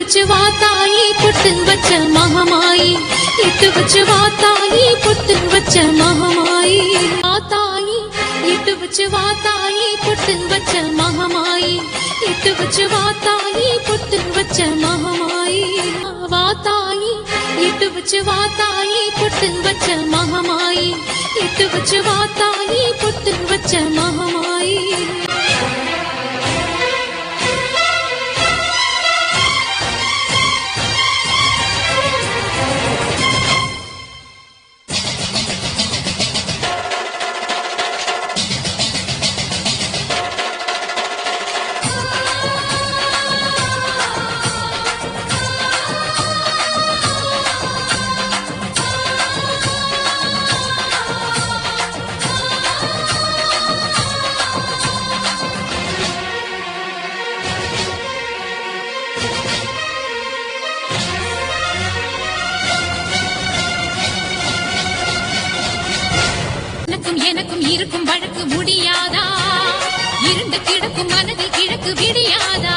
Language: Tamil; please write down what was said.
வாத்தாயி பொட்டு வச்ச மகமாயி இட்டு வச்சு வாத்தாயி பொட்டு வச்ச மகமாயி வாத்தாயி இட்டு வச்சு வாத்தாயி பொட்டு வச்ச மகமாயி இட்டு வச்சு வாத்தாயி பொட்டு வச்ச மகமாயி வாத்தாயி இட்டு வச்சு வாத்தாயி பொட்டு வச்ச மகமாயி இட்டு வச்சு வாத்தாயி பொட்டு வச்ச மகமாயி எனக்கும் இருக்கும் வழக்கு முடியாதா இருண்டு கிடக்கும் மனதில் கிழக்கு விடியாதா